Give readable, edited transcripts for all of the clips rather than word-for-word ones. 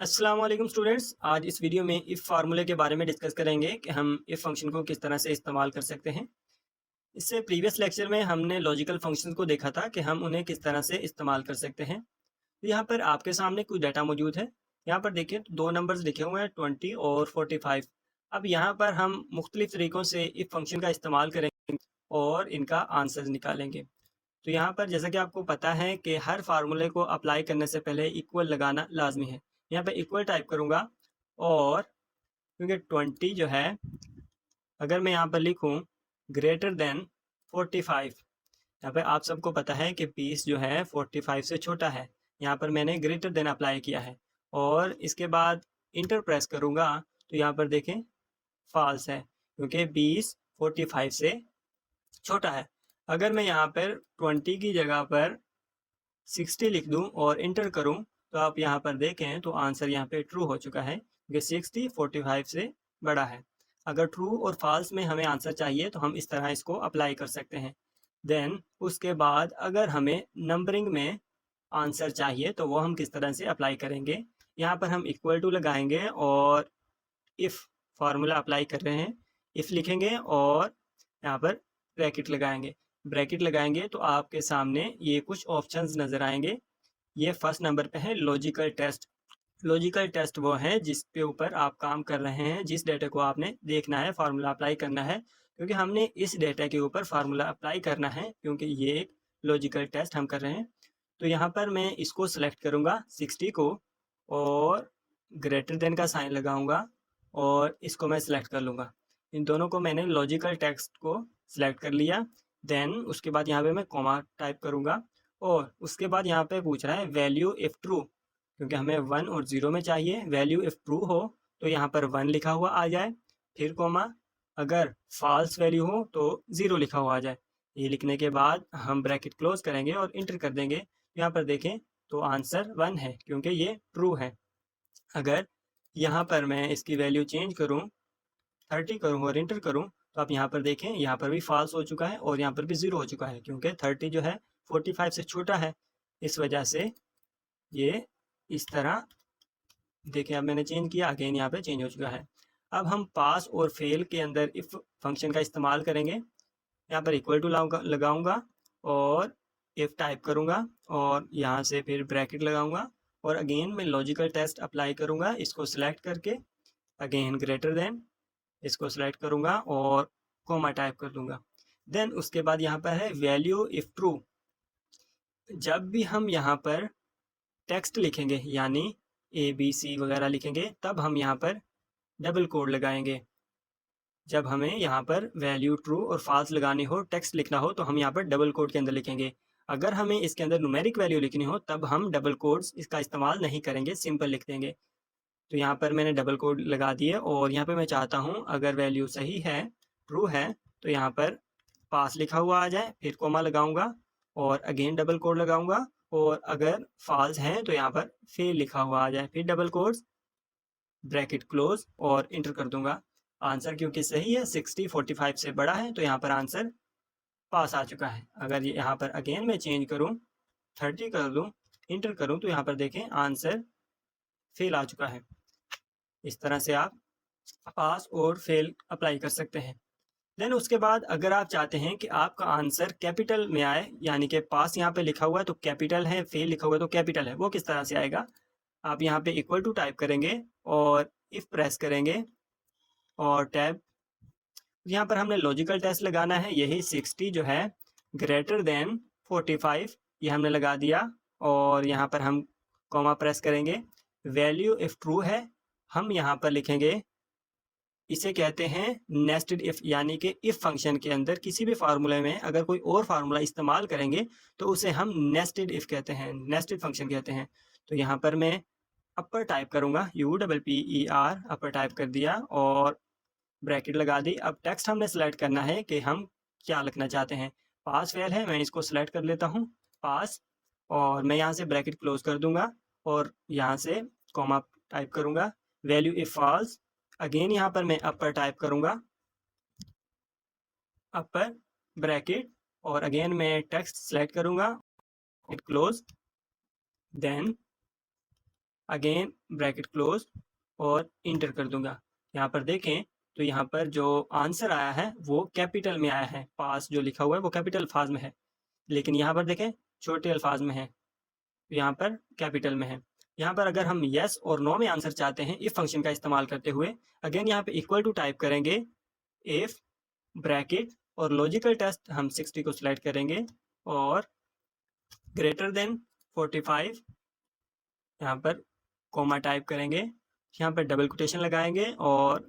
अस्सलाम वालेकुम स्टूडेंट्स। आज इस वीडियो में इफ़ फार्मूले के बारे में डिस्कस करेंगे कि हम इफ़ फंक्शन को किस तरह से इस्तेमाल कर सकते हैं। इससे प्रीवियस लेक्चर में हमने लॉजिकल फंक्शंस को देखा था कि हम उन्हें किस तरह से इस्तेमाल कर सकते हैं। तो यहाँ पर आपके सामने कुछ डाटा मौजूद है। यहाँ पर देखिए दो नंबर्स लिखे हुए हैं 20 और 45। अब यहाँ पर हम मुख्तलिफ तरीक़ों से इफ़ फंक्शन का इस्तेमाल करेंगे और इनका आंसर निकालेंगे। तो यहाँ पर जैसा कि आपको पता है कि हर फार्मूले को अप्लाई करने से पहले इक्वल लगाना लाजमी है। यहाँ पे इक्वल टाइप करूँगा और क्योंकि 20 जो है अगर मैं यहाँ पर लिखूँ ग्रेटर देन 45, यहाँ पे आप सबको पता है कि 20 जो है 45 से छोटा है। यहाँ पर मैंने ग्रेटर देन अप्लाई किया है और इसके बाद इंटर प्रेस करूँगा तो यहाँ पर देखें फॉल्स है क्योंकि 20 45 से छोटा है। अगर मैं यहाँ पर 20 की जगह पर 60 लिख दूं और इंटर करूं तो आप यहाँ पर देखें तो आंसर यहाँ पे ट्रू हो चुका है क्योंकि 60 45 से बड़ा है। अगर ट्रू और फॉल्स में हमें आंसर चाहिए तो हम इस तरह इसको अप्लाई कर सकते हैं। देन उसके बाद अगर हमें नंबरिंग में आंसर चाहिए तो वो हम किस तरह से अप्लाई करेंगे। यहाँ पर हम इक्वल टू लगाएंगे और इफ़ फार्मूला अप्लाई कर रहे हैं, इफ़ लिखेंगे और यहाँ पर ब्रैकेट लगाएंगे तो आपके सामने ये कुछ ऑप्शंस नज़र आएंगे। ये फर्स्ट नंबर पे है लॉजिकल टेस्ट। लॉजिकल टेस्ट वो है जिसके ऊपर आप काम कर रहे हैं, जिस डेटा को आपने देखना है, फार्मूला अप्लाई करना है, क्योंकि हमने इस डेटा के ऊपर फार्मूला अप्लाई करना है क्योंकि ये एक लॉजिकल टेस्ट हम कर रहे हैं। तो यहाँ पर मैं इसको सेलेक्ट करूँगा 60 को और ग्रेटर देन का साइन लगाऊंगा और इसको मैं सिलेक्ट कर लूँगा। इन दोनों को मैंने लॉजिकल टेक्स्ट को सिलेक्ट कर लिया। देन उसके बाद यहाँ पे मैं कॉमा टाइप करूँगा और उसके बाद यहाँ पे पूछ रहा है वैल्यू इफ़ ट्रू, क्योंकि हमें 1 और 0 में चाहिए। वैल्यू इफ़ ट्रू हो तो यहाँ पर 1 लिखा हुआ आ जाए, फिर कॉमा, अगर फॉल्स वैल्यू हो तो 0 लिखा हुआ आ जाए। ये लिखने के बाद हम ब्रैकेट क्लोज करेंगे और इंटर कर देंगे। यहाँ पर देखें तो आंसर 1 है क्योंकि ये ट्रू है। अगर यहाँ पर मैं इसकी वैल्यू चेंज करूँ, 30 करूँ और इंटर करूँ तो आप यहाँ पर देखें यहाँ पर भी फॉल्स हो चुका है और यहाँ पर भी 0 हो चुका है क्योंकि 30 जो है 45 से छोटा है। इस वजह से ये इस तरह देखें, अब मैंने चेंज किया, अगेन यहाँ पे चेंज हो चुका है। अब हम पास और फेल के अंदर इफ़ फंक्शन का इस्तेमाल करेंगे। यहाँ पर इक्वल टू लगाऊंगा और इफ़ टाइप करूँगा और यहाँ से फिर ब्रैकेट लगाऊंगा और अगेन मैं लॉजिकल टेस्ट अप्लाई करूँगा। इसको सिलेक्ट करके अगेन ग्रेटर देन इसको सिलेक्ट करूँगा और कॉमा टाइप कर दूँगा। देन उसके बाद यहाँ पर है वैल्यू इफ़ ट्रू। जब भी हम यहाँ पर टेक्स्ट लिखेंगे यानी ABC वगैरह लिखेंगे तब हम यहाँ पर डबल कोड लगाएंगे। जब हमें यहाँ पर वैल्यू ट्रू और फॉल्स लगानी हो, टेक्स्ट लिखना हो, तो हम यहाँ पर डबल कोड के अंदर लिखेंगे। अगर हमें इसके अंदर न्यूमेरिक वैल्यू लिखनी हो तब हम डबल कोड्स इसका इस्तेमाल नहीं करेंगे, सिंपल लिख देंगे। तो यहाँ पर मैंने डबल कोड लगा दिए और यहाँ पे मैं चाहता हूँ अगर वैल्यू सही है, ट्रू है, तो यहाँ पर पास लिखा हुआ आ जाए, फिर कोमा लगाऊंगा और अगेन डबल कोड लगाऊंगा और अगर फॉल्स है तो यहाँ पर फेल लिखा हुआ आ जाए, फिर डबल कोड्स, ब्रैकेट क्लोज और इंटर कर दूंगा। आंसर क्योंकि सही है, 60 45 से बड़ा है, तो यहाँ पर आंसर पास आ चुका है। अगर यहाँ पर अगेन मैं चेंज करूँ, 30 कर दूँ, इंटर करूँ, तो यहाँ पर देखें आंसर फेल आ चुका है। इस तरह से आप पास और फेल अप्लाई कर सकते हैं। देन उसके बाद अगर आप चाहते हैं कि आपका आंसर कैपिटल में आए, यानी कि पास यहाँ पे लिखा हुआ है तो कैपिटल है, फेल लिखा हुआ है तो कैपिटल है, वो किस तरह से आएगा। आप यहाँ पे इक्वल टू टाइप करेंगे और इफ़ प्रेस करेंगे और टैब, यहाँ पर हमने लॉजिकल टेस्ट लगाना है। यही 60 जो है ग्रेटर देन 45 ये हमने लगा दिया और यहाँ पर हम कॉमा प्रेस करेंगे। वैल्यू इफ़ ट्रू है, हम यहाँ पर लिखेंगे, इसे कहते हैं नेस्टेड इफ़, यानी कि इफ़ फंक्शन के अंदर किसी भी फार्मूले में अगर कोई और फार्मूला इस्तेमाल करेंगे तो उसे हम नेस्टेड इफ़ कहते हैं, नेस्टेड फंक्शन कहते हैं। तो यहाँ पर मैं अपर टाइप करूँगा, UPPER अपर टाइप कर दिया और ब्रैकेट लगा दी। अब टेक्स्ट हमने सेलेक्ट करना है कि हम क्या लिखना चाहते हैं। पास फेल है, मैं इसको सेलेक्ट कर लेता हूँ पास और मैं यहाँ से ब्रैकेट क्लोज कर दूंगा और यहाँ से कॉमा टाइप करूँगा। वैल्यू इफ फॉल्स, अगेन यहाँ पर मैं अपर टाइप करूँगा, अपर ब्रैकेट और अगेन मैं टेक्स्ट सेलेक्ट करूँगा, close, then again bracket close और इंटर कर दूंगा। यहाँ पर देखें तो यहाँ पर जो आंसर आया है वो कैपिटल में आया है, पास जो लिखा हुआ है वो कैपिटल अल्फाज में है, लेकिन यहाँ पर देखें छोटे अल्फाज में है, यहाँ पर कैपिटल में है। यहाँ पर अगर हम यस और नो में आंसर चाहते हैं इफ फंक्शन का इस्तेमाल करते हुए, अगेन यहाँ पे इक्वल टू टाइप करेंगे, इफ ब्रैकेट और लॉजिकल टेस्ट हम 60 को सिलेक्ट करेंगे और ग्रेटर देन 45, यहाँ पर कोमा टाइप करेंगे, यहाँ पर डबल कोटेशन लगाएंगे और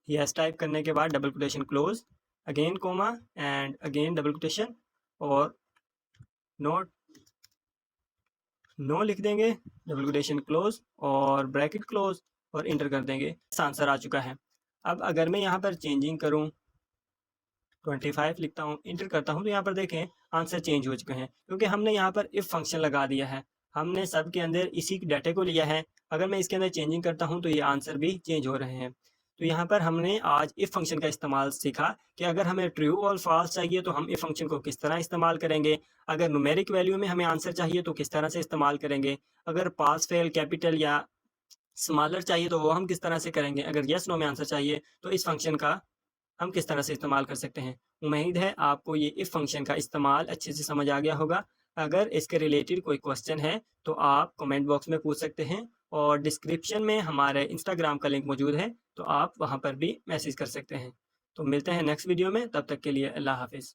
यस टाइप करने के बाद double quotation close, again comma and again double quotation और नोट नो लिख देंगे, डबल कोटेशन क्लोज और ब्रैकेट क्लोज और इंटर कर देंगे। आंसर आ चुका है। अब अगर मैं यहाँ पर चेंजिंग करूँ, 25 लिखता हूँ, इंटर करता हूँ, तो यहाँ पर देखें आंसर चेंज हो चुके हैं क्योंकि हमने यहाँ पर इफ फंक्शन लगा दिया है, हमने सब के अंदर इसी डाटे को लिया है। अगर मैं इसके अंदर चेंजिंग करता हूँ तो ये आंसर भी चेंज हो रहे हैं। तो यहाँ पर हमने आज इफ फंक्शन का इस्तेमाल सीखा कि अगर हमें ट्रू और फॉल्स चाहिए तो हम इफ फंक्शन को किस तरह इस्तेमाल करेंगे, अगर न्यूमेरिक वैल्यू में हमें आंसर चाहिए तो किस तरह से इस्तेमाल करेंगे, अगर पास फेल कैपिटल या स्मॉलर चाहिए तो वो हम किस तरह से करेंगे, अगर यस नो में आंसर चाहिए तो इस फंक्शन का हम किस तरह से इस्तेमाल कर सकते हैं। उम्मीद है आपको ये इफ फंक्शन का इस्तेमाल अच्छे से समझ आ गया होगा। अगर इसके रिलेटेड कोई क्वेश्चन है तो आप कमेंट बॉक्स में पूछ सकते हैं और डिस्क्रिप्शन में हमारे इंस्टाग्राम का लिंक मौजूद है, तो आप वहाँ पर भी मैसेज कर सकते हैं। तो मिलते हैं नेक्स्ट वीडियो में, तब तक के लिए अल्लाह हाफिज़।